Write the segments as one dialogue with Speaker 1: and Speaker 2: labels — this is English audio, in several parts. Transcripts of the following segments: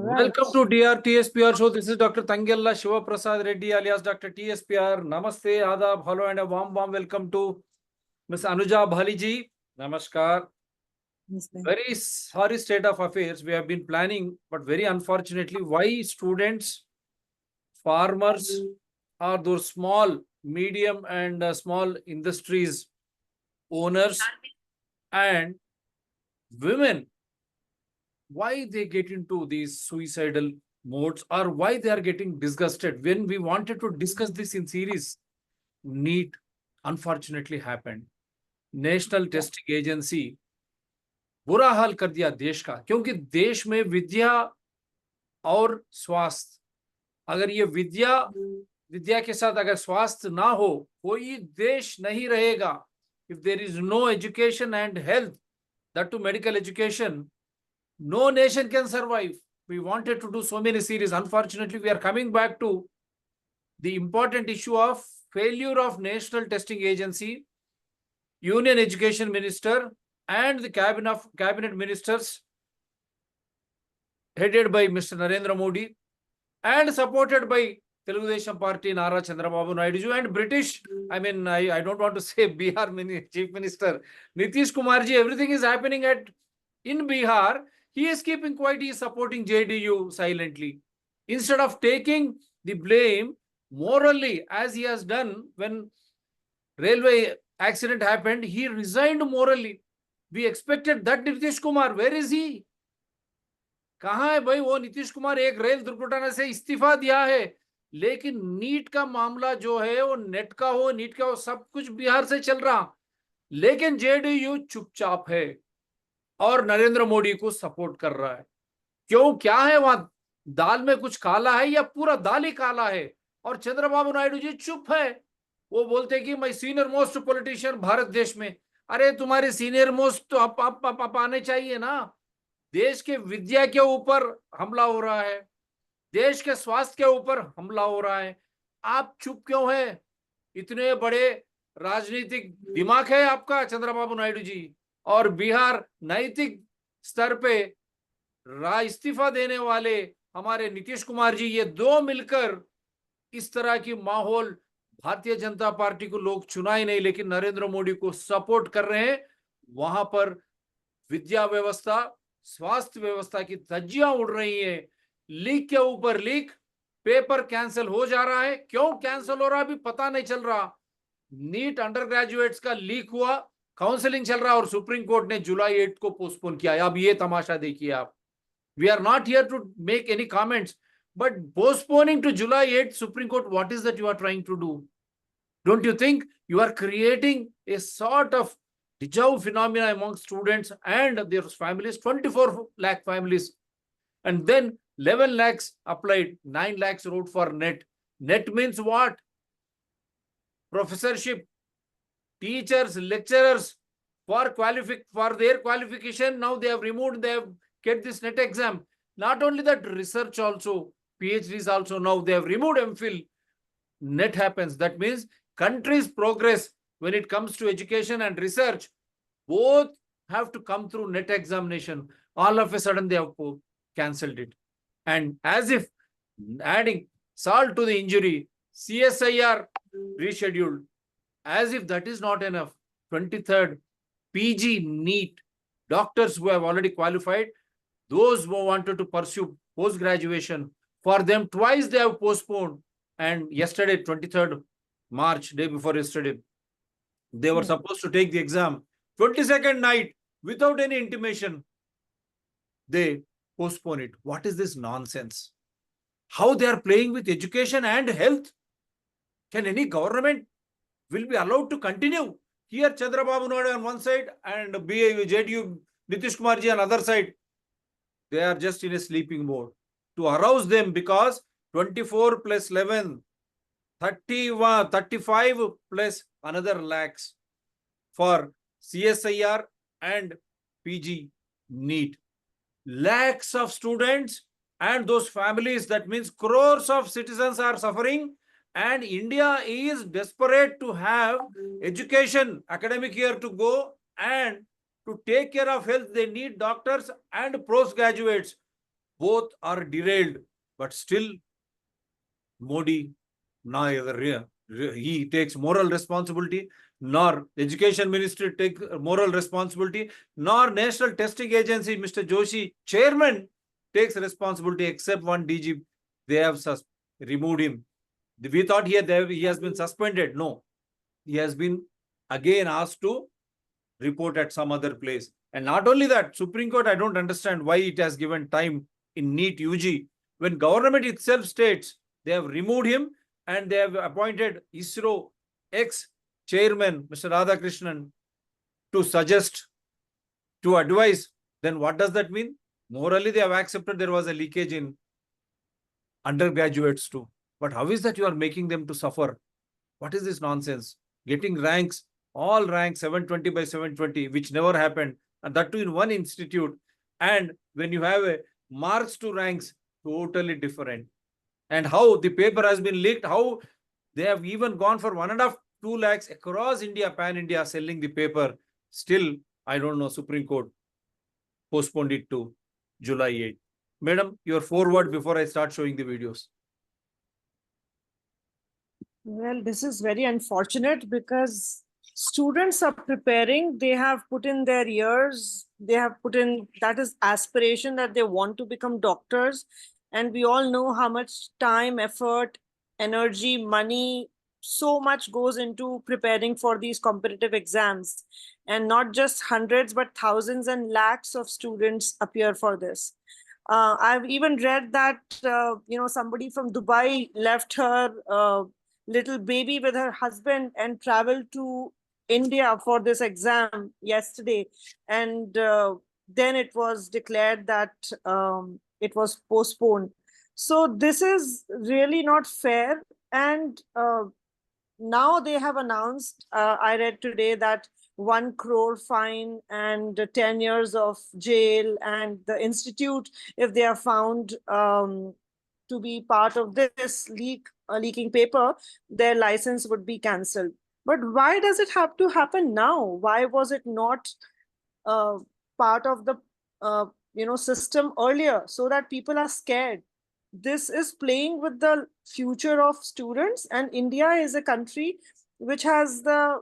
Speaker 1: Right.
Speaker 2: Welcome to DR TSPR show. This is Dr. Tangella Shiva Prasad Reddy alias Dr. TSPR. Namaste, Adab, hello, and a warm welcome to Ms. Anuja Bhaliji. Namaskar.
Speaker 1: Yes, ma'am.
Speaker 2: Very sorry state of affairs. We have been planning, but very unfortunately, why students, farmers, or those small, medium, and small industries owners and women, why they get into these suicidal modes or why they are getting disgusted. When we wanted to discuss this in series, NEET unfortunately happened. National testing agency बुरा हाल कर दिया देश का, क्योंकि देश में विद्या और स्वास्थ्य, अगर ये विद्या के साथ अगर स्वास्थ्य ना हो, कोई देश नहीं रहेगा. If there is no education and health, that too medical education, no nation can survive. We wanted to do so many series. Unfortunately, we are coming back to the important issue of failure of National Testing Agency, Union Education Minister, and the cabinet ministers headed by Mr. Narendra Modi and supported by Telugu Desam Party, Nara Chandrababu Naidu, and British, I don't want to say Bihar Chief Minister, Nitish Kumarji. Everything is happening in Bihar. He is keeping quiet. He is supporting JDU silently. Instead of taking the blame morally, as he has done when railway accident happened, he resigned morally. We expected that Nitish Kumar. Where is he? कहाँ है भाई वो नीतीश कुमार? एक rail दुर्घटना से इस्तीफा दिया है, लेकिन नीट का मामला जो है वो नेट का हो, नीट का हो, सब कुछ बिहार से चल रहा, लेकिन जेडीयू चुपचाप है और नरेंद्र मोदी को सपोर्ट कर रहा है. क्यों? क्या है वहां? दाल में कुछ काला है या पूरा दाल ही काला है? और चंद्रबाबू नायडू जी चुप है. वो बोलते कि मैं सीनियर मोस्ट पॉलिटिशियन भारत देश में. अरे तुम्हारे सीनियर मोस्ट तो आप आने चाहिए ना. देश के विद्या के ऊपर हमला हो रहा है, देश के स्वास्थ्य के ऊपर हमला हो रहा है, आप चुप क्यों है? इतने बड़े राजनीतिक दिमाग है आपका चंद्रबाबू नायडू जी, और बिहार नैतिक स्तर पे इस्तीफा देने वाले हमारे नीतीश कुमार जी, ये दो मिलकर इस तरह की माहौल, भारतीय जनता पार्टी को लोग चुना ही नहीं लेकिन नरेंद्र मोदी को सपोर्ट कर रहे हैं. वहां पर विद्या व्यवस्था, स्वास्थ्य व्यवस्था की धज्जियां उड़ रही है. लीक के ऊपर लीक, पेपर कैंसिल हो जा रहा है. क्यों कैंसिल हो रहा है अभी पता नहीं चल रहा. नीट अंडर ग्रेजुएट्स का लीक हुआ, काउंसलिंग चल रहा है और सुप्रीम कोर्ट ने जुलाई 8 को पोस्टपोन किया. अब ये तमाशा देखिए आप. We are not here to make any comments, but postponing to July 8, Supreme Court, what is that you are trying to do? Don't you think you are creating a sort of deja vu phenomena among students and their families? 24 lakh families, and then 11 lakhs applied, 9 lakhs wrote for net. Net means what? Professorship, teachers, lecturers, for their qualification. Now they have removed, they have get this net exam. Not only that, research also, PhDs also, now they have removed MPhil. Net happens. That means country's progress when it comes to education and research, both have to come through net examination. All of a sudden they have cancelled it. And as if adding salt to the injury, CSIR rescheduled. As if that is not enough, 23rd PG NEET, doctors who have already qualified, those who wanted to pursue post-graduation, for them twice they have postponed. And yesterday, 23rd March, day before yesterday, they were supposed to take the exam. 22nd night, without any intimation, they postpone it. What is this nonsense? How they are playing with education and health? Can any government will be allowed to continue? Here, Chandrababu Naidu on one side and JDU Nitish Kumar ji on other side. They are just in a sleeping mode. To arouse them, because 24 plus 11, 31, 35 plus another lakhs for CSIR and PG NEET. Lakhs of students and those families, that means crores of citizens are suffering, and India is desperate to have education, academic year to go, and to take care of health, they need doctors and postgraduates. both are derailed, but still Modi, neither he takes moral responsibility, nor education ministry take moral responsibility, nor National Testing Agency, Mr. Joshi, chairman, takes responsibility, except one DG. They have removed him. We thought he has been suspended. No, he has been again asked to report at some other place. And not only that, Supreme Court, I don't understand why it has given time in NEET UG. When government itself states they have removed him and they have appointed ISRO ex-chairman, Mr. Radhakrishnan, to suggest, to advise, then what does that mean? Morally, they have accepted there was a leakage in undergraduates too. But how is that you are making them to suffer? What is this nonsense? Getting ranks, all ranks 720 by 720, which never happened, and that too in one institute. And when you have a marks to ranks, totally different. And how the paper has been leaked, how they have even gone for 1.5, 2 lakhs across India, pan India, selling the paper. Still, I don't know, Supreme Court postponed it to July 8th. Madam, your foreword before I start showing the videos.
Speaker 1: Well, this is very unfortunate because students are preparing, they have put in their years, they have put in, that is aspiration that they want to become doctors. And we all know how much time, effort, energy, money, so much goes into preparing for these competitive exams. And not just hundreds, but thousands and lakhs of students appear for this. I've even read that, somebody from Dubai left her little baby with her husband and traveled to India for this exam yesterday. And then it was declared that it was postponed. So this is really not fair. And now they have announced, I read today, that 1 crore fine and 10 years of jail, and the institute, if they are found to be part of this leaking paper, their license would be cancelled. But why does it have to happen now? Why was it not part of the system earlier, so that people are scared? This is playing with the future of students, and India is a country which has the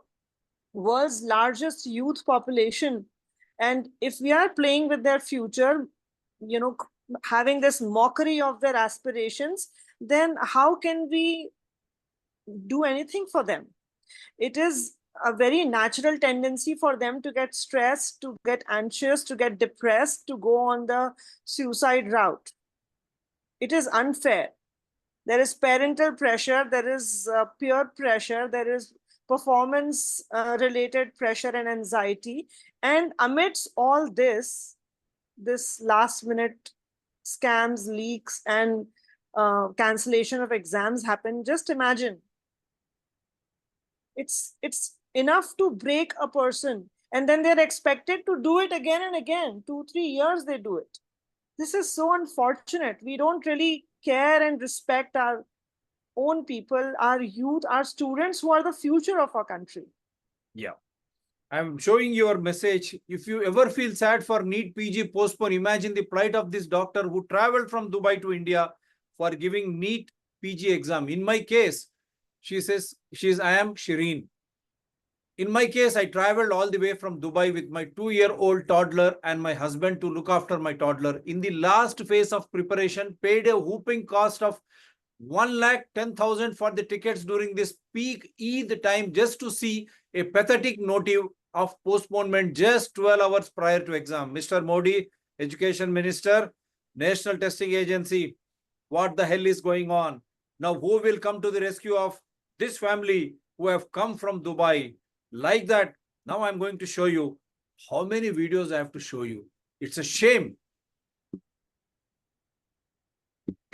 Speaker 1: world's largest youth population. And if we are playing with their future, having this mockery of their aspirations, then how can we do anything for them? It is a very natural tendency for them to get stressed, to get anxious, to get depressed, to go on the suicide route. It is unfair. There is parental pressure, there is peer pressure, there is performance related pressure and anxiety. And amidst all this last minute scams, leaks, and cancellation of exams happen. Just imagine, it's enough to break a person, and then they're expected to do it again and again. 2-3 years they do it. This is so unfortunate. We don't really care and respect our own people, our youth, our students, who are the future of our country.
Speaker 2: Yeah. I'm showing your message. If you ever feel sad for NEET PG postpone, imagine the plight of this doctor who traveled from Dubai to India for giving NEET PG exam. In my case, she says, I am Shireen. In my case, I traveled all the way from Dubai with my 2-year-old toddler and my husband to look after my toddler. In the last phase of preparation, paid a whooping cost of 1,10,000 for the tickets during this peak Eid time, just to see a pathetic notive of postponement just 12 hours prior to exam. Mr. Modi, Education Minister, National Testing Agency, what the hell is going on? Now, who will come to the rescue of this family who have come from Dubai? Like that, now I'm going to show you how many videos I have to show you. It's a shame.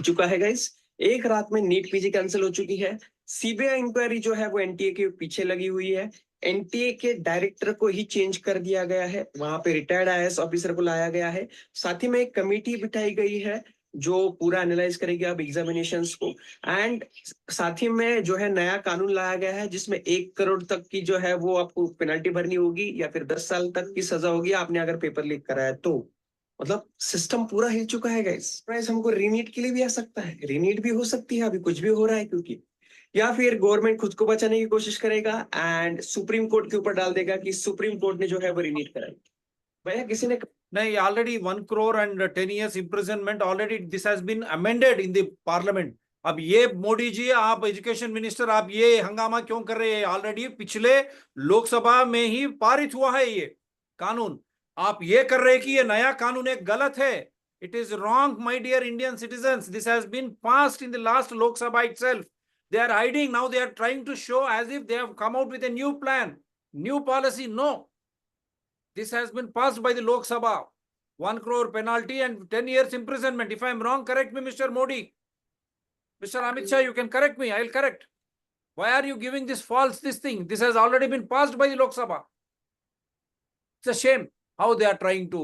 Speaker 3: चुका है guys, एक रात में NEET PG cancel हो चुकी है। CBI inquiry जो है वो एनटीए के पीछे लगी हुई है। एनटीए के डायरेक्टर को ही चेंज कर दिया गया है, वहां पे रिटायर्ड आईएएस ऑफिसर को लाया गया है। साथ ही में एक कमेटी बिठाई गई है जो पूरा एनालाइज करेगी अब एग्जामिनेशंस को। एंड साथ ही में जो है नया कानून लाया गया है जिसमें 1 करोड़ तक की जो है वो आपको पेनल्टी भरनी होगी या फिर 10 साल तक की सजा होगी आपने अगर पेपर लीक कराया तो। मतलब सिस्टम पूरा हिल चुका है गाइस। हमको रीनीट के लिए भी आ सकता है, रीनीट भी हो सकती है, अभी कुछ भी हो रहा है क्योंकि, या फिर गवर्नमेंट खुद को बचाने की कोशिश करेगा एंड सुप्रीम कोर्ट के ऊपर डाल देगा कि सुप्रीम कोर्ट ने जो है वो रीनीट कराई। भैया किसी ने
Speaker 2: नहीं, already 1 crore and 10 years imprisonment already this has been amended in the parliament. अब ये मोदी जी, आप एजुकेशन मिनिस्टर, आप ये हंगामा क्यों कर रहे हैं? ऑलरेडी पिछले लोकसभा में ही पारित हुआ है ये कानून। आप ये कर रहे हैं कि ये नया कानून एक गलत है। It is wrong my dear Indian citizens, this has been passed in the last Lok Sabha itself. They are hiding now, they are trying to show as if they have come out with a new plan, new policy. No, this has been passed by the Lok Sabha. 1 crore penalty and 10 years imprisonment. If I am wrong, correct me, Mr. Modi. Mr. Amit Shah, you can correct me. I will correct. Why are you giving this this thing? This has already been passed by the Lok Sabha. It's a shame how they are trying to.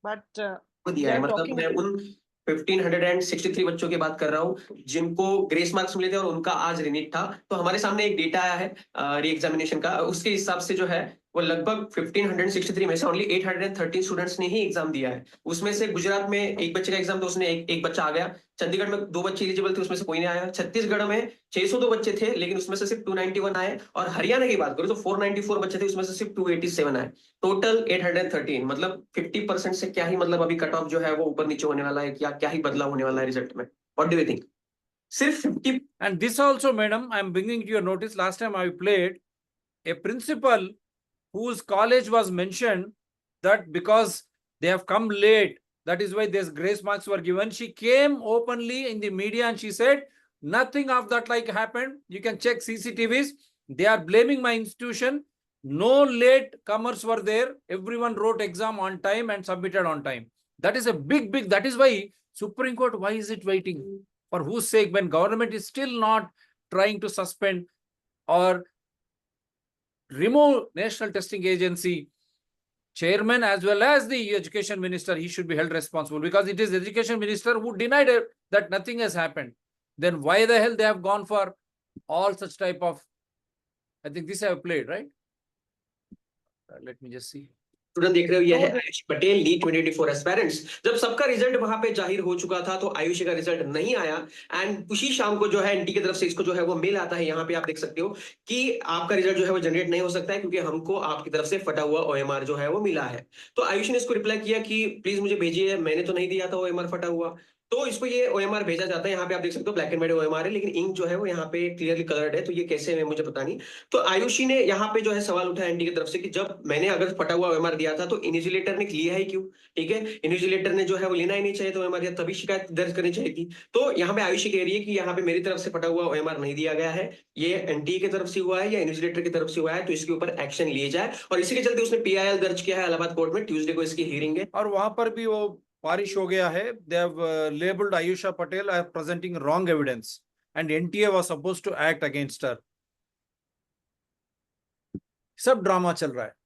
Speaker 1: But
Speaker 3: दिया है, मतलब मैं उन 1563 बच्चों की बात कर रहा हूँ जिनको ग्रेस मार्क्स मिले थे और उनका आज रिनीट था। तो हमारे सामने एक डेटा आया है री एग्जामिनेशन का, उसके हिसाब से जो है वो लगभग 1563 में से ओनली 813 स्टूडेंट्स ने ही एग्जाम दिया है। उसमें से गुजरात में एक बच्चे का एग्जाम, तो उसने एक बच्चा आ गया। चंडीगढ़ में 2 बच्चे एलिजिबल थे, उसमें से कोई नहीं आया। छत्तीसगढ़ में 602 बच्चे थे, लेकिन उसमें से सिर्फ 291 आए। और हरियाणा की बात करूं तो 494 बच्चे थे, उसमें से सिर्फ 287 आए। टोटल 813, मतलब 50% से क्या ही मतलब अभी कट ऑफ जो है वो ऊपर नीचे होने वाला है, क्या ही बदलाव होने वाला है रिजल्ट में। What do you think? सिर्फ 50।
Speaker 2: And this also, madam, I am bringing to your notice. Last time I played a principal whose college was mentioned that because they have come late, that is why these grace marks were given. She came openly in the media and she said nothing of that like happened. You can check CCTVs. They are blaming my institution. No late comers were there. Everyone wrote exam on time and submitted on time. That is a big that is why Supreme Court, why is it waiting? For whose sake, when government is still not trying to suspend or remove National Testing Agency chairman as well as the education minister, he should be held responsible, because it is education minister who denied it, that nothing has happened. Then why the hell they have gone for all such type of, I think this I have played, right? Let me just see.
Speaker 3: Student देख रहे हो, यह है Ayushi Patel, NEET 2024 aspirants. जब सबका result वहां पे जाहिर हो चुका था तो आयुषी का रिजल्ट नहीं आया एंड उसी शाम को जो है एनटी की तरफ से इसको जो है वो मेल आता है। यहाँ पे आप देख सकते हो कि आपका रिजल्ट जो है वो जनरेट नहीं हो सकता है क्योंकि हमको आपकी तरफ से फटा हुआ ओएमआर जो है वो मिला है। तो आयुषी ने इसको रिप्लाई किया कि प्लीज मुझे भेजिए, मैंने तो नहीं दिया था ओएमआर फटा हुआ। तो इसको ये ओएमआर भेजा जाता है। यहाँ पे आप देख सकते हो ब्लैक एंड व्हाइट ओएमआर है, लेकिन इंक जो है वो यहाँ पे क्लियरली कलर्ड है। तो ये कैसे है मुझे पता नहीं। तो आयुषी ने यहाँ पे जो है सवाल उठाया एनडी की तरफ से कि जब मैंने अगर फटा हुआ ओएमआर दिया था तो इन्विजिलेटर ने लिया है क्यों? ठीक है, इन्विजिलेटर ने जो है वो लेना ही नहीं चाहिए तो ओएमआर, तभी शिकायत दर्ज करनी चाहिए थी। तो यहाँ पे आयुषी कह रही है कि यहाँ पे मेरी तरफ से फटा हुआ ओएमआर नहीं दिया गया है, ये एनटीए की तरफ से हुआ है या इन्विजिलेटर की तरफ से हुआ है, तो इसके ऊपर एक्शन लिए जाए। और इसी के चलते उसने पीआईएल दर्ज किया है इलाहाबाद कोर्ट में। ट्यूसडे को इसकी हियरिंग है
Speaker 2: और वहां पर भी वो पारिश हो गया है। They have labeled Ayusha Patel as presenting wrong evidence and NTA was supposed to act against her. सब ड्रामा चल रहा है।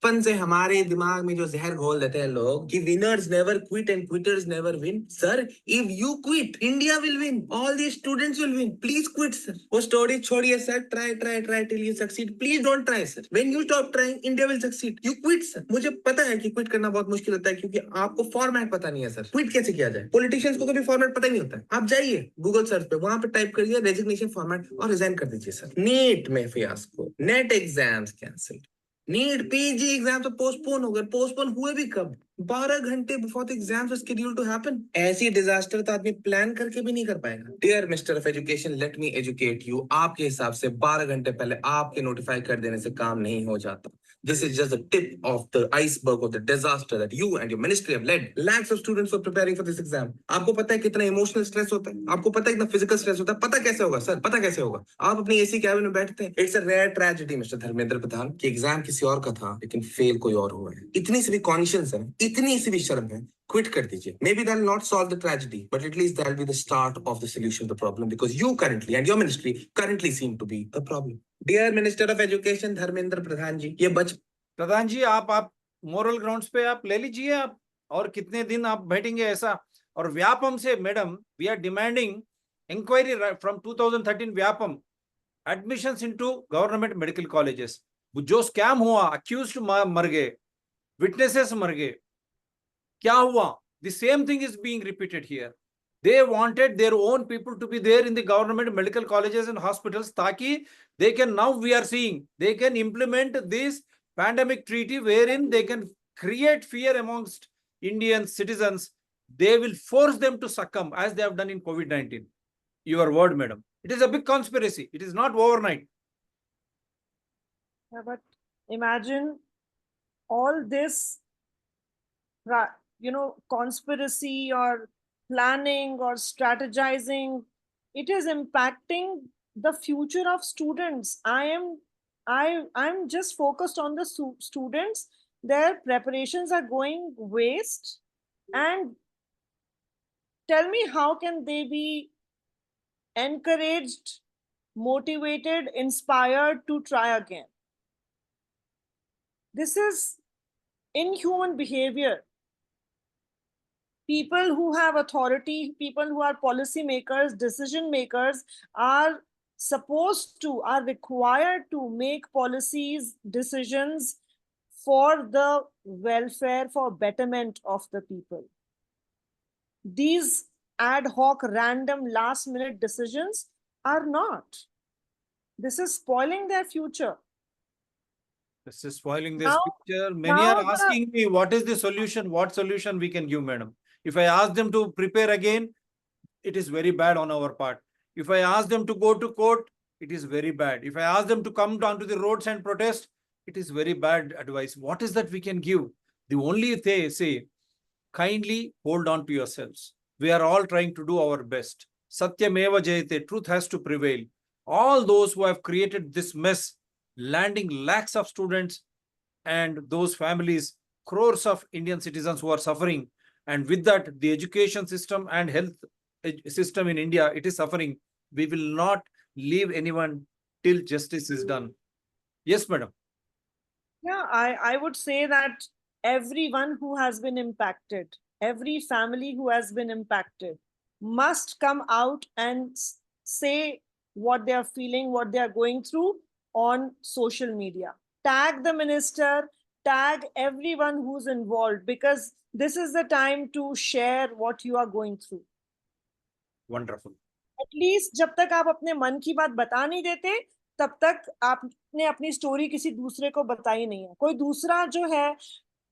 Speaker 4: बचपन से हमारे दिमाग में जो जहर घोल देते हैं लोग कि winners never quit and quitters never win. Sir, if you quit India will win, all the students will win. Please quit sir. वो स्टोरी छोड़िए sir, try try try till you succeed. Please don't try sir. When you stop trying India will succeed. You quit sir. मुझे पता है कि quit करना बहुत मुश्किल होता है क्योंकि आपको फॉर्मेट पता नहीं है सर। क्विट कैसे किया जाए? पॉलिटिशियंस को कभी फॉर्मेट पता नहीं होता है। आप जाइए गूगल सर्च पे, वहां पे टाइप करिए रेजिग्नेशन फॉर्मेट और रिजाइन कर दीजिए सर। नीट में fiasco, NET exams cancel, NEET PG exam तो पोस्टपोन हो गए। पोस्टपोन हुए भी कब? 12 घंटे before the exams were scheduled to happen. ऐसी डिजास्टर तो आदमी प्लान करके भी नहीं कर पाएगा। Dear mister of education, let me educate you. आपके हिसाब से 12 घंटे पहले आपके नोटिफाई कर देने से काम नहीं हो जाता। This is just the tip of the iceberg of the disaster that you and your ministry have led. Lakhs of students were preparing for this exam. आपको पता है कितना इमोशनल स्ट्रेस होता है? आपको पता है कितना फिजिकल स्ट्रेस होता है? पता कैसे होगा सर? पता कैसे होगा? आप अपनी एसी कैबिन में बैठते हैं। It's a rare tragedy mister Dharmendra Pradhan कि एग्जाम किसी और का था लेकिन फेल कोई और हुआ है। इतनी सी भी कॉन्शियस है, इतनी सी भी शर्म है, quit कर दीजिए। Maybe that will not solve the tragedy, but at least that will be the start of the solution to the problem, because you currently and your ministry currently seem to be the problem. Dear Minister of Education Dharmendra Pradhan जी, ये
Speaker 2: प्रधान जी, आप moral grounds पे आप ले लीजिए आप, और कितने दिन आप बैठेंगे ऐसा? और व्यापम से madam, we are demanding inquiry from 2013 Vyapam admissions into government medical colleges. जो स्कैम हुआ, अक्यूज्ड मर गए, विटनेसेस मर गए, क्या हुआ? The same thing is being repeated here. They wanted their own people to be there in the government medical colleges and hospitals, ताकि they can, now we are seeing, they can implement this pandemic treaty wherein they can create fear amongst Indian citizens. They will force them to succumb as they have done in COVID-19. Your word, madam. It is a big conspiracy. It is not overnight.
Speaker 1: Yeah, but imagine all this, conspiracy or planning or strategizing. It is impacting the future of students. I'm just focused on the students. Their preparations are going waste. And tell me, how can they be encouraged, motivated, inspired to try again? This is inhuman behavior. People who have authority, people who are policy makers, decision makers, are required to make policies, decisions for the welfare, for betterment of the people. These ad hoc, random, last minute decisions are not. This is spoiling their future.
Speaker 2: This is spoiling this
Speaker 1: Now-
Speaker 2: picture. Many are
Speaker 1: now the-
Speaker 2: asking me, what is the solution? What solution we can give, madam? If I ask them to prepare again, it is very bad on our part. If I ask them to go to court, it is very bad. If I ask them to come down to the roads and protest, it is very bad advice. What is that we can give? The only thing say, kindly hold on to yourselves. We are all trying to do our best. Satyameva Jayate, truth has to prevail. All those who have created this mess, landing lakhs of students and those families, crores of Indian citizens who are suffering, and with that, the education system and health system in India, it is suffering. We will not leave anyone till justice is done. Yes, madam.
Speaker 1: Yeah, I would say that everyone who has been impacted, every family who has been impacted, must come out and say what they are feeling, what they are going through on social media. Tag the minister, tag everyone who's involved, because this is the time to share what you are going through.
Speaker 2: Wonderful.
Speaker 1: At least जब तक आप अपने मन की बात बता नहीं देते, तब तक आपने अपनी स्टोरी किसी दूसरे को बताई नहीं है. कोई दूसरा जो है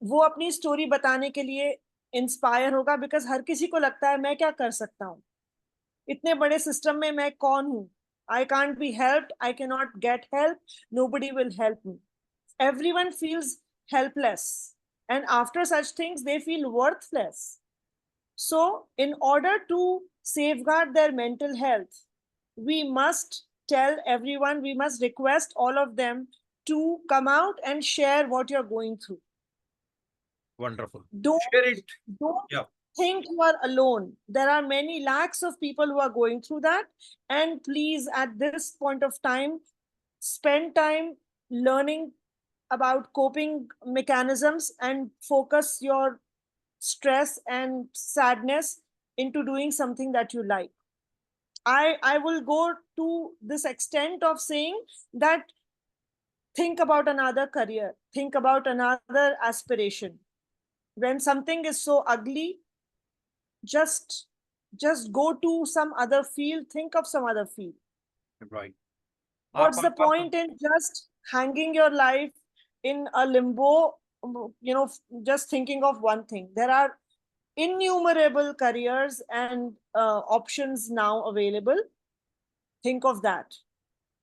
Speaker 1: वो अपनी स्टोरी बताने के लिए इंस्पायर होगा, बिकॉज हर किसी को लगता है मैं क्या कर सकता हूँ, इतने बड़े सिस्टम में मैं कौन हूँ, I can't be helped, I can not get help, nobody will help me. Everyone feels helpless, and after such things they feel worthless. So in order to safeguard their mental health, we must tell everyone, we must request all of them to come out and share what you're going through.
Speaker 2: Wonderful.
Speaker 1: Don't
Speaker 2: Share it. Yeah.
Speaker 1: think you are alone. There are many lakhs of people who are going through that. And please, at this point of time, spend time learning about coping mechanisms and focus your stress and sadness into doing something that you like. I will go to this extent of saying that think about another career, think about another aspiration. When something is so ugly, just go to some other field, think of some other field.
Speaker 2: Right.
Speaker 1: What's the point in just hanging your life in a limbo, just thinking of one thing? There are innumerable careers and options now available. Think of that.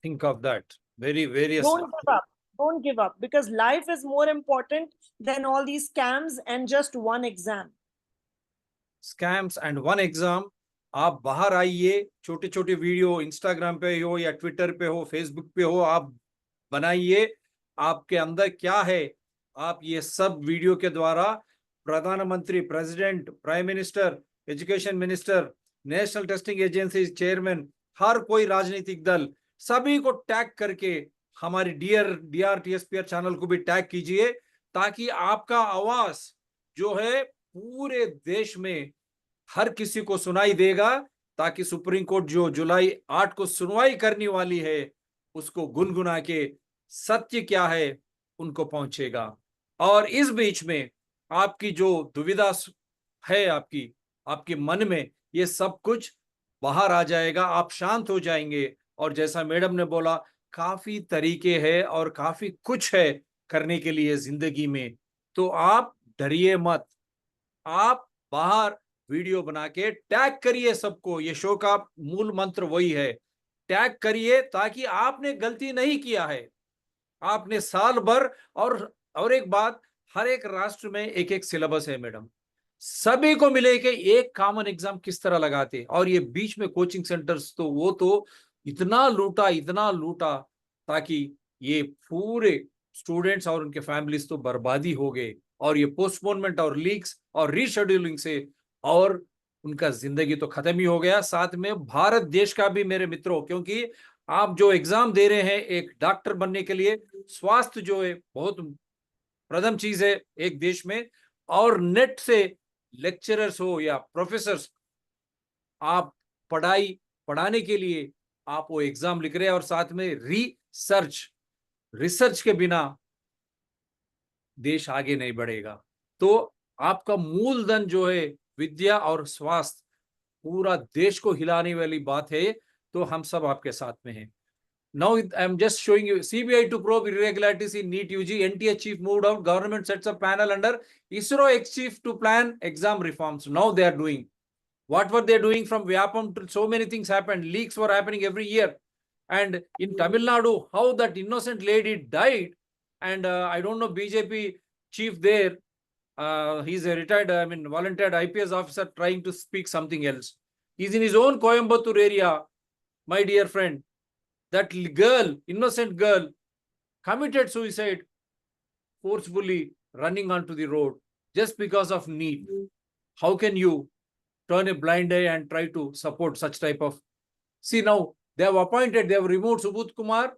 Speaker 2: Think of that. Very, very.
Speaker 1: Don't give up. Don't give up, because life is more important than all these scams and just one exam.
Speaker 2: Scams and one exam. आप बाहर आइए, छोटे छोटे video Instagram पे हो या Twitter पे हो, फेसबुक पे हो, आप बनाइए. आपके अंदर क्या है, आप ये सब वीडियो के द्वारा प्रधानमंत्री, president, prime minister, education minister, national testing agency chairman, हर कोई राजनीतिक दल, सभी को टैग करके हमारी DRTSPR चैनल को भी टैग कीजिए, ताकि आपका आवाज जो है पूरे देश में हर किसी को सुनाई देगा, ताकि सुप्रीम कोर्ट जो जुलाई 8 को सुनवाई करने वाली है उसको गुनगुना के सत्य क्या है उनको पहुंचेगा। और इस बीच में आपकी जो दुविधा है आपकी आपके मन में, ये सब कुछ बाहर आ जाएगा, आप शांत हो जाएंगे। और जैसा मैडम ने बोला, काफी तरीके हैं और काफी कुछ है करने के लिए जिंदगी में। तो आप डरिए मत, आप बाहर वीडियो बना के टैग करिए सबको। ये शो का मूल मंत्र वही है, टैग करिए, ताकि आपने गलती नहीं किया है, आपने साल भर। और एक बात, हर एक राष्ट्र में एक एक सिलेबस है मैडम, सभी को मिले कि एक कॉमन एग्जाम किस तरह लगाते। और ये बीच में कोचिंग सेंटर्स तो वो तो इतना लूटा ताकि ये पूरे स्टूडेंट्स और उनके फैमिलीज तो बर्बादी हो गए। और ये पोस्टपोनमेंट और लीक्स और रीशेड्यूलिंग से और उनका जिंदगी तो खत्म ही हो गया, साथ में भारत देश का भी मेरे मित्रों। क्योंकि आप जो एग्जाम दे रहे हैं एक डॉक्टर बनने के लिए, स्वास्थ्य जो है बहुत प्रथम चीज है एक देश में। और नेट से लेक्चरर्स हो या प्रोफेसर्स, आप पढ़ाने के लिए आप वो एग्जाम लिख रहे हैं, और साथ में रिसर्च के बिना देश आगे नहीं बढ़ेगा। तो आपका मूलधन जो है विद्या और स्वास्थ्य, पूरा देश को हिलाने वाली बात है। तो हम सब आपके साथ में हैं। Now I am just showing you CBI to probe irregularities in NEET UG. NTA chief moved out. Government sets up panel under ISRO ex-chief to plan exam reforms. Now they are doing. What were they doing from Vyapam to so many things happened. Leaks were happening every year. And in Tamil Nadu, how that innocent lady died. And I don't know, BJP chief there, he's a retired, volunteered IPS officer trying to speak something else. He's in his own Coimbatore area, my dear friend. That girl, innocent girl, committed suicide forcefully running onto the road just because of need. How can you turn a blind eye and try to support such type of... See, now they have removed Subodh Kumar,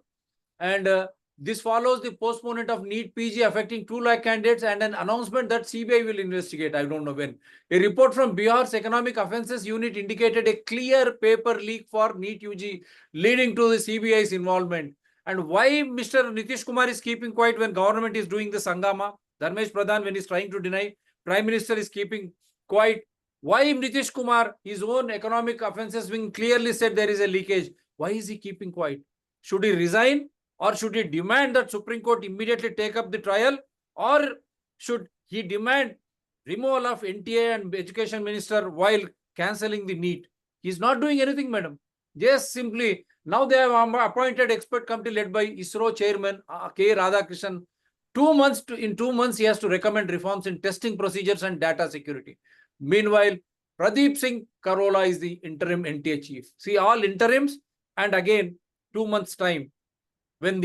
Speaker 2: and this follows the postponement of NEET PG affecting 2 lakh candidates and an announcement that CBI will investigate. I don't know when. A report from Bihar's Economic Offences Unit indicated a clear paper leak for NEET UG, leading to the CBI's involvement. And why Mr. Nitish Kumar is keeping quiet when government is doing the Sangama? Dharmesh Pradhan, when he's trying to deny, Prime Minister is keeping quiet. Why Nitish Kumar, his own economic offences wing clearly said there is a leakage? Why is he keeping quiet? Should he resign? Or should he demand that Supreme Court immediately take up the trial? Or should he demand removal of NTA and Education Minister while cancelling the NEET? He's not doing anything, madam. Just simply, now they have appointed expert committee led by ISRO chairman K. Radhakrishnan. In 2 months, he has to recommend reforms in testing procedures and data security. Meanwhile, Pradeep Singh Karola is the interim NTA chief. See, all interims, and again, 2 months time, when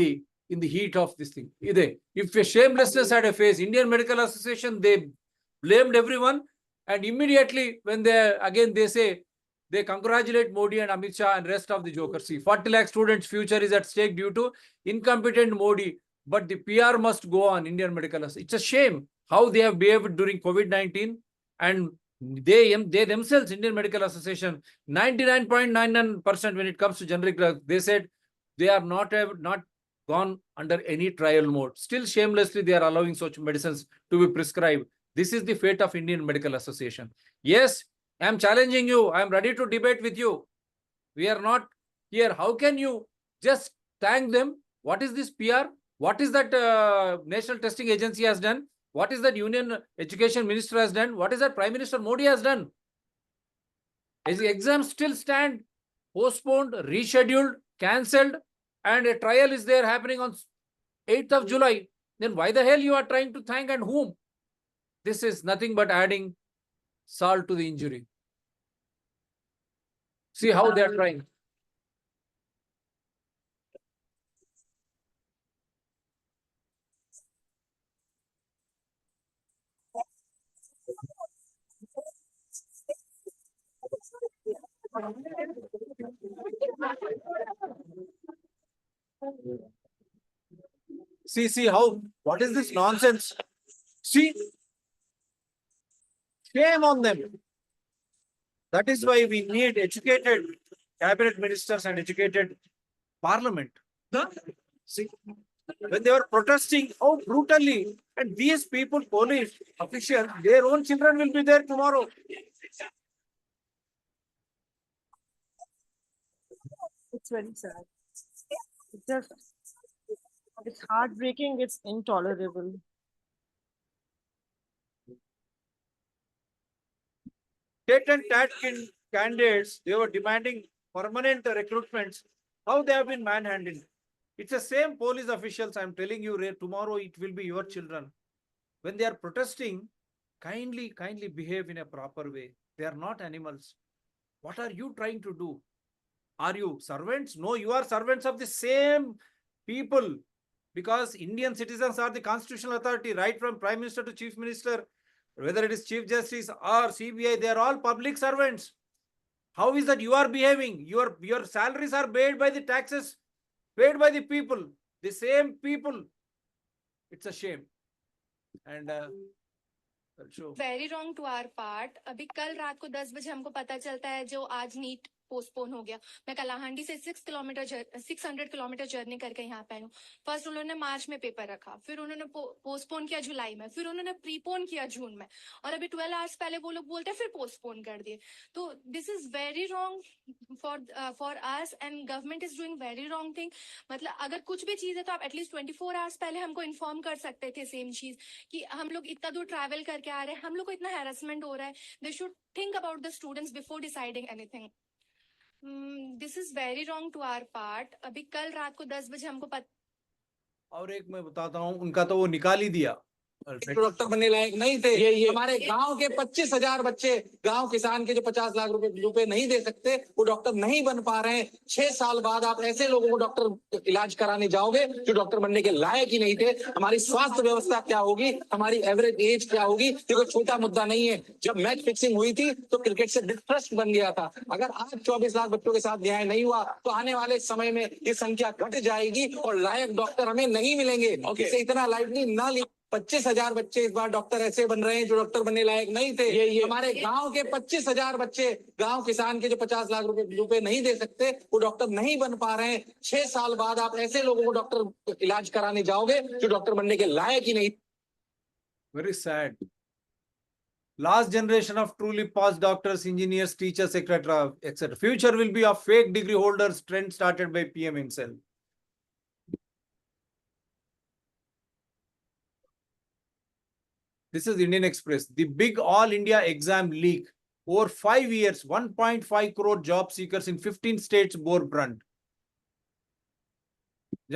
Speaker 2: in the heat of this thing. If a shamelessness had a face, Indian Medical Association, they blamed everyone, and immediately when they say, they congratulate Modi and Amit Shah and rest of the jokers. See, 40 lakh students' future is at stake due to incompetent Modi, but the PR must go on, Indian Medical Association. It's a shame how they have behaved during COVID-19, and they themselves, Indian Medical Association, 99.99% when it comes to generic drugs, they said they are not gone under any trial mode. Still shamelessly, they are allowing such medicines to be prescribed. This is the fate of Indian Medical Association. Yes, I am challenging you. I am ready to debate with you. We are not here. How can you just thank them? What is this PR? What is that National Testing Agency has done? What is that Union Education Minister has done? What is that Prime Minister Modi has done? Is the exams still stand? Postponed, rescheduled, cancelled, and a trial is there happening on 8th of July. Then why the hell you are trying to thank and whom? This is nothing but adding salt to the injury. See how they are trying. See how, what is this nonsense? See, shame on them. That is why we need educated cabinet ministers and educated parliament. See, when they were protesting, how brutally, and these people, police officials, their own children will be there tomorrow.
Speaker 1: It's very sad. It's just, it's heartbreaking, it's intolerable.
Speaker 2: State and TAT candidates, they were demanding permanent recruitments. How they have been manhandled. It's the same police officials, I'm telling you, Ray, tomorrow it will be your children. When they are protesting, kindly behave in a proper way. They are not animals. What are you trying to do? Are you servants? No, you are servants of the same people. Because Indian citizens are the constitutional authority, right from Prime Minister to Chief Minister, whether it is Chief Justice or CBI, they are all public servants. How is that you are behaving? Your salaries are paid by the taxes, paid by the people, the same people. It's a shame. And show.
Speaker 5: Very wrong to our part. अभी कल रात को 10 बजे हमको पता चलता है जो आज नीट पोस्टपोन हो गया। मैं कलाहांडी से 600 किलोमीटर जर्नी करके यहाँ पे आई हूँ। फर्स्ट उन्होंने मार्च में पेपर रखा, फिर उन्होंने पोस्टपोन किया जुलाई में, फिर उन्होंने प्रीपोन किया जून में, और अभी 12 आवर्स पहले वो लोग बोलते हैं फिर पोस्टपोन कर दिए। तो this is very wrong for us and government is doing very wrong thing. मतलब अगर कुछ भी चीज है तो आप एटलीस्ट 24 आवर्स पहले हमको इन्फॉर्म कर सकते थे सेम चीज कि हम लोग इतना दूर ट्रैवल करके आ रहे हैं, हम लोग को इतना हैरेसमेंट हो रहा है। They should think about the students before deciding anything. This is very wrong to our part. अभी कल रात को 10 बजे हमको
Speaker 2: और एक मैं बताता हूँ, उनका तो वो निकाल ही दिया।
Speaker 6: डॉक्टर बनने लायक नहीं थे। ये हमारे गांव के 25,000 बच्चे, गांव किसान के जो 50 लाख रुपए नहीं दे सकते, वो डॉक्टर नहीं बन पा रहे हैं। 6 साल बाद आप ऐसे लोगों को डॉक्टर इलाज कराने जाओगे जो डॉक्टर बनने के लायक ही नहीं थे। हमारी स्वास्थ्य व्यवस्था क्या होगी, हमारी एवरेज एज क्या होगी, ये कोई छोटा मुद्दा नहीं है। जब मैच फिक्सिंग हुई थी तो क्रिकेट से डिस्ट्रस्ट बन गया था। अगर आज 24 लाख बच्चों के साथ न्याय नहीं हुआ तो आने वाले समय में ये संख्या घट जाएगी और लायक डॉक्टर हमें नहीं मिलेंगे। इसे इतना लाइटली ना ले। 25,000 बच्चे इस बार डॉक्टर ऐसे बन रहे हैं जो डॉक्टर बनने लायक नहीं थे। ये हमारे गांव के 25,000 बच्चे, गांव किसान के जो 50 लाख रुपए नहीं दे सकते, वो डॉक्टर नहीं बन पा रहे हैं। 6 साल बाद आप ऐसे लोगों को डॉक्टर इलाज कराने जाओगे जो डॉक्टर बनने के लायक ही नहीं।
Speaker 2: Very sad. Last generation of truly past doctors, engineers, teachers, etc. Future will be of fake degree holders, trend started by PM himself. This is Indian Express. The big all India exam leak. Over 5 years, 1.5 crore job seekers in 15 states bore brunt.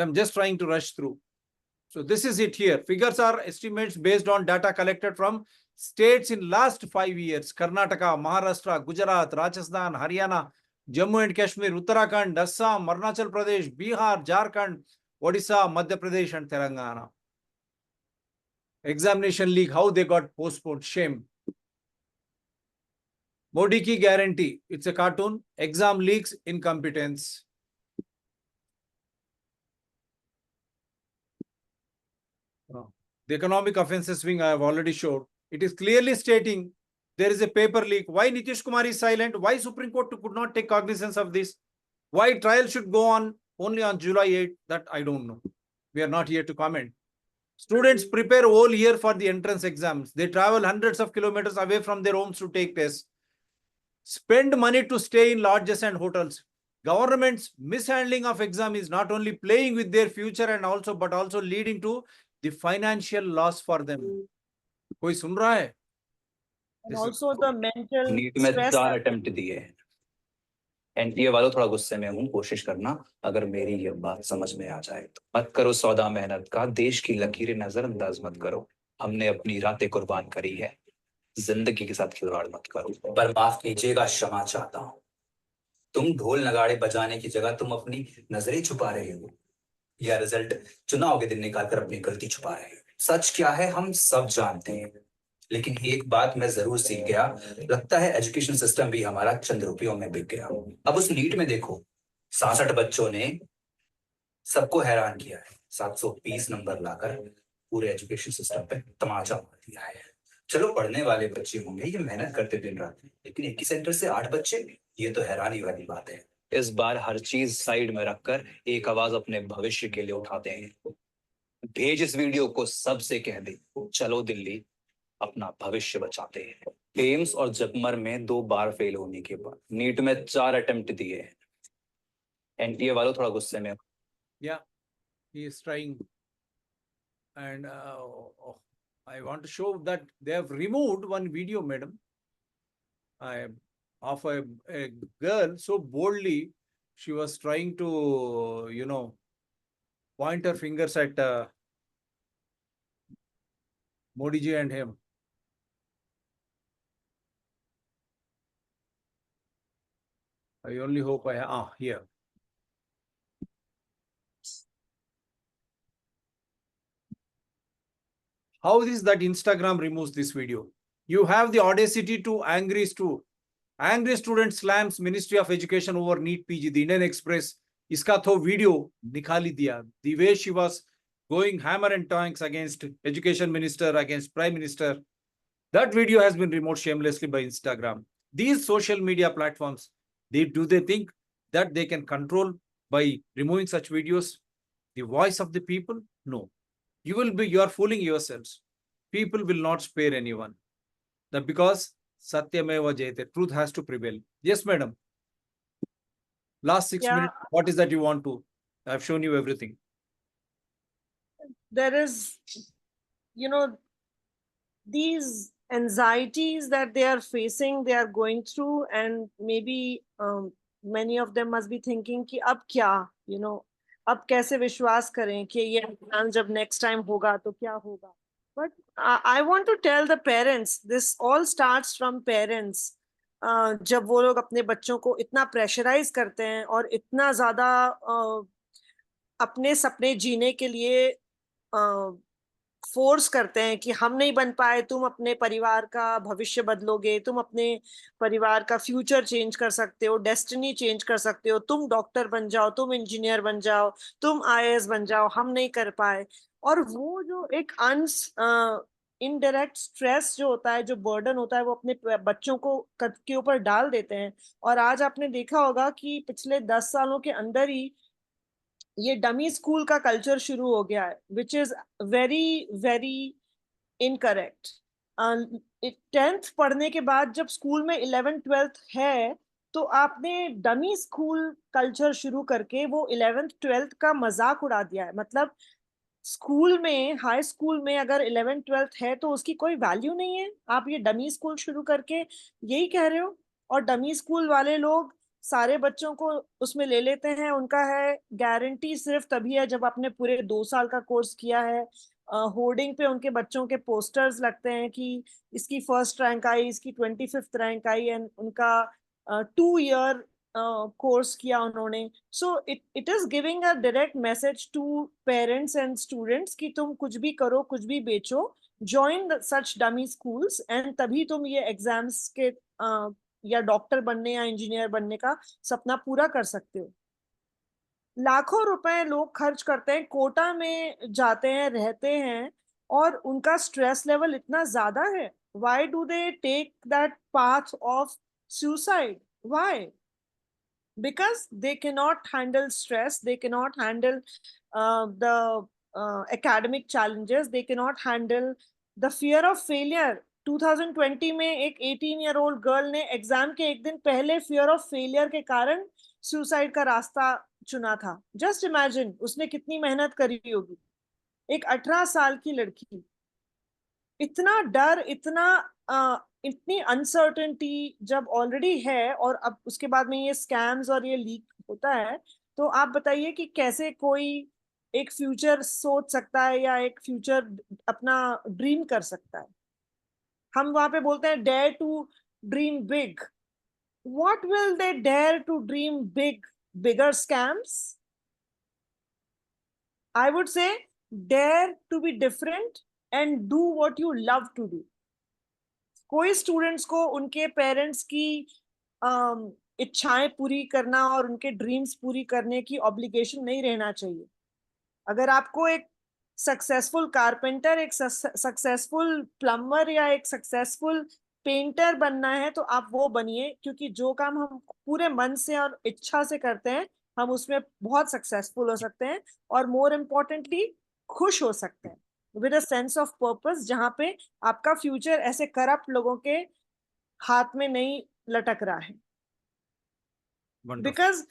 Speaker 2: I'm just trying to rush through. So this is it here. Figures are estimates based on data collected from states in last 5 years. Karnataka, Maharashtra, Gujarat, Rajasthan, Haryana, Jammu and Kashmir, Uttarakhand, Assam, Arunachal Pradesh, Bihar, Jharkhand, Odisha, Madhya Pradesh and Telangana. Examination leak, how they got postponed. Shame. Modi ki guarantee. It's a cartoon. Exam leaks, incompetence. The economic offences wing I have already showed. It is clearly stating there is a paper leak. Why Nitish Kumar is silent? Why Supreme Court could not take cognizance of this? Why trial should go on only on July 8? That I don't know. We are not here to comment. Students prepare whole year for the entrance exams. They travel hundreds of kilometers away from their homes to take tests. Spend money to stay in lodges and hotels. Government's mishandling of exam is not only playing with their future and but also leading to the financial loss for them. कोई सुन रहा है?
Speaker 1: And also the mental
Speaker 7: NEET में
Speaker 1: stress
Speaker 7: 4
Speaker 1: that-
Speaker 7: attempt दिए हैं। NTA वालों थोड़ा गुस्से में हूँ, कोशिश करना अगर मेरी ये बात समझ में आ जाए तो। मत करो सौदा मेहनत का, देश की लकीरें नजरअंदाज मत करो। हमने अपनी रातें कुर्बान करी है, जिंदगी के साथ खिलवाड़ मत करो। पर माफ कीजिएगा, क्षमा चाहता हूँ। तुम ढोल नगाड़े बजाने की जगह तुम अपनी नजरें छुपा रहे हो, या रिजल्ट चुनाव के दिन निकालकर अपनी गलती छुपा रहे हो। सच क्या है हम सब जानते हैं, लेकिन एक बात मैं जरूर सीख गया, लगता है एजुकेशन सिस्टम भी हमारा चंद रुपयों में बिक गया। अब उस नीट में देखो, 66 बच्चों ने सबको हैरान किया है, 720 नंबर लाकर पूरे एजुकेशन सिस्टम पे तमाचा मार दिया है। चलो पढ़ने वाले बच्चे होंगे, ये मेहनत करते दिन रात, लेकिन एक ही सेंटर से 8 बच्चे, ये तो हैरानी वाली बात है। इस बार हर चीज साइड में रखकर एक आवाज अपने भविष्य के लिए उठाते हैं। भेज इस वीडियो को, सबसे कह दे, चलो दिल्ली अपना भविष्य बचाते हैं। एम्स और जपमर में 2 बार फेल होने के बाद नीट में 4 अटेम्प्ट दिए हैं। एनटीए वालों थोड़ा गुस्से में।
Speaker 2: Yeah, he is trying. And I want to show that they have removed one video, madam, of a girl so boldly. She was trying to, point her fingers at Modi ji and him. I only hope here. How is that Instagram removes this video? You have the audacity to angry student slams Ministry of Education over NEET PG. The Indian Express iska tho video nikhali diya. The way she was going hammer and tongs against Education Minister, against Prime Minister. That video has been removed shamelessly by Instagram. These social media platforms, do they think that they can control by removing such videos the voice of the people? No. You are fooling yourselves. People will not spare anyone. That because Satyameva Jayate, truth has to prevail. Yes, madam. Last 6
Speaker 1: Yeah.
Speaker 2: minutes, what is that you want to? I've shown you everything.
Speaker 1: There is, these anxieties that they are facing, they are going through, and maybe many of them must be thinking कि अब क्या, अब कैसे विश्वास करें कि ये exam जब नेक्स्ट टाइम होगा तो क्या होगा. But I want to tell the parents, this all starts from parents. जब वो लोग अपने बच्चों को इतना प्रेशराइज करते हैं और इतना ज्यादा अपने सपने जीने के लिए फोर्स करते हैं कि हम नहीं बन पाए, तुम अपने परिवार का भविष्य बदलोगे, तुम अपने परिवार का फ्यूचर चेंज कर सकते हो, डेस्टिनी चेंज कर सकते हो, तुम डॉक्टर बन जाओ, तुम इंजीनियर बन जाओ, तुम आईएएस बन जाओ, हम नहीं कर पाए. और वो जो एक इनडायरेक्ट स्ट्रेस जो होता है, जो बर्डन होता है, वो अपने बच्चों को के ऊपर डाल देते हैं. और आज आपने देखा होगा कि पिछले 10 सालों के अंदर ही ये डमी स्कूल का कल्चर शुरू हो गया है, which is very very incorrect. 10th पढ़ने के बाद जब स्कूल में 11th 12th है, तो आपने डमी स्कूल कल्चर शुरू करके वो 11th 12th का मजाक उड़ा दिया है. मतलब स्कूल में, हाई स्कूल में अगर 11th 12th है तो उसकी कोई वैल्यू नहीं है. आप ये डमी स्कूल शुरू करके यही कह रहे हो. और डमी स्कूल वाले लोग सारे बच्चों को उसमें ले लेते हैं. उनका है गारंटी सिर्फ तभी है जब आपने पूरे 2 साल का कोर्स किया है. होर्डिंग पे उनके बच्चों के पोस्टर्स लगते हैं कि इसकी 1st रैंक आई, इसकी 25th रैंक आई, एंड उनका 2 year कोर्स किया उन्होंने. So it is giving a direct message to parents and students कि तुम कुछ भी करो, कुछ भी बेचो, join such dummy schools, and तभी तुम ये एग्जाम्स के या डॉक्टर बनने या इंजीनियर बनने का सपना पूरा कर सकते हो. लाखों रुपए लोग खर्च करते हैं, कोटा में जाते हैं, रहते हैं, और उनका स्ट्रेस लेवल इतना ज्यादा है. why do they take that path of suicide? Why? Because they cannot handle stress, they cannot handle the academic challenges, they cannot handle the fear of failure. 2020 में एक 18-year-old गर्ल ने exam के एक दिन पहले फियर ऑफ फेलियर के कारण suicide का रास्ता चुना था. जस्ट इमेजिन उसने कितनी मेहनत करी होगी. एक 18 साल की लड़की, इतना डर, इतनी अनसर्टेनिटी जब ऑलरेडी है, और अब उसके बाद में ये स्कैम्स और ये लीक होता है, तो आप बताइए कि कैसे कोई एक फ्यूचर सोच सकता है या एक फ्यूचर अपना ड्रीम कर सकता है. हम वहां पे बोलते हैं dare to dream big. What will they dare to dream big? Bigger scams? I would say dare to be different and do what you love to do. कोई स्टूडेंट्स को उनके पेरेंट्स की इच्छाएं पूरी करना और उनके ड्रीम्स पूरी करने की ऑब्लिगेशन नहीं रहना चाहिए. अगर आपको एक सक्सेसफुल कारपेंटर, एक सक्सेसफुल प्लम्बर या एक सक्सेसफुल पेंटर बनना है तो आप वो बनिए, क्योंकि जो काम हम पूरे मन से और इच्छा से करते हैं हम उसमें बहुत सक्सेसफुल हो सकते हैं. और मोर इम्पोर्टेंटली, खुश हो सकते हैं with a sense of purpose, जहां पे आपका फ्यूचर ऐसे करप्ट लोगों के हाथ में नहीं लटक रहा है.
Speaker 2: Wonderful.
Speaker 1: Because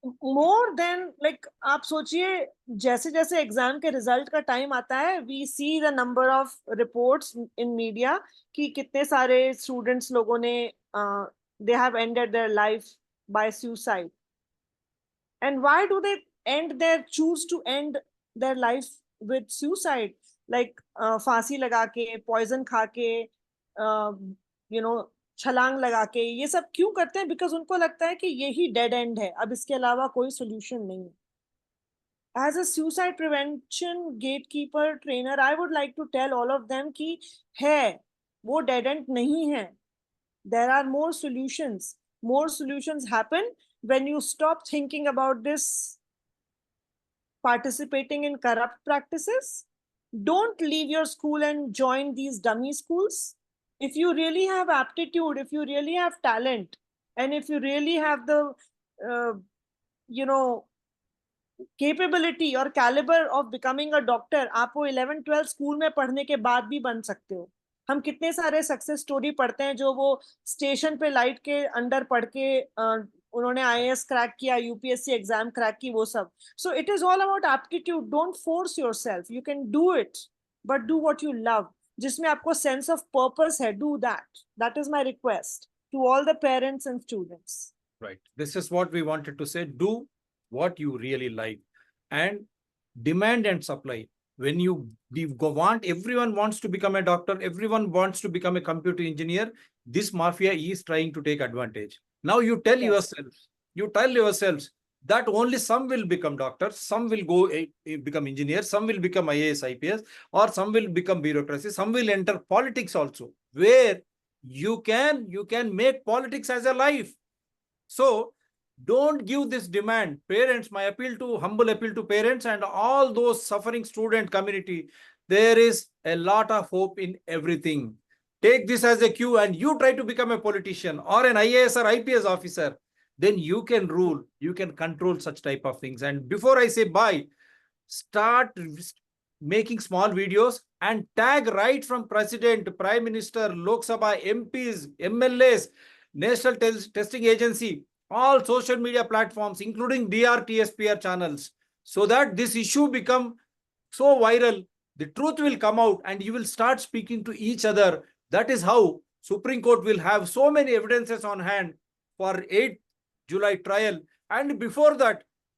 Speaker 1: more than like आप सोचिए, जैसे जैसे एग्जाम के रिजल्ट का टाइम आता है, we see the number of reports in media कि कितने सारे स्टूडेंट्स लोगों ने they have ended their life by suicide. And why do they end their choose to end their life with suicide, like फांसी लगा के, पॉइजन खा के, यू नो छलांग लगा के, ये सब क्यों करते हैं? बिकॉज उनको लगता है कि यही डेड एंड है, अब इसके अलावा कोई सोल्यूशन नहीं है. As a suicide prevention gatekeeper trainer, I would like to tell all of them कि है, वो dead end नहीं है. There are more solutions. More solutions happen when you stop thinking about this, participating in corrupt practices. Don't leave your school and join these dummy schools. If you really have aptitude, if you really have talent, and if you really have the, you know, capability or caliber of becoming a doctor, आप वो 11-12 school में पढ़ने के बाद भी बन सकते हो. हम कितने सारे सक्सेस स्टोरी पढ़ते हैं जो वो स्टेशन पे लाइट के अंडर पढ़ के उन्होंने IAS क्रैक किया, UPSC एग्जाम क्रैक की, वो सब. So it is all about aptitude. Don't force yourself, you can do it, but do what you love. जिसमें आपको सेंस ऑफ पर्पस है, do that. That is my request to all the parents and students.
Speaker 2: Right. This is what we wanted to say. Do what you really like, and demand and supply. When you want, everyone wants to become a doctor, everyone wants to become a computer engineer. This mafia is trying to take advantage. Now you tell
Speaker 1: Yes.
Speaker 2: yourselves that only some will become doctors, some will go become engineers, some will become IAS, IPS, or some will become bureaucracy, some will enter politics also, where you can make politics as a life. So don't give this demand. Parents, my humble appeal to parents and all those suffering student community, there is a lot of hope in everything. Take this as a cue and you try to become a politician or an IAS or IPS officer. Then you can rule, you can control such type of things. And before I say bye, start making small videos and tag right from President, Prime Minister, Lok Sabha, MPs, MLAs, National Testing Agency, all social media platforms, including DRTSPR channels, so that this issue become so viral, the truth will come out and you will start speaking to each other. That is how Supreme Court will have so many evidences on hand for 8th July trial. And before that,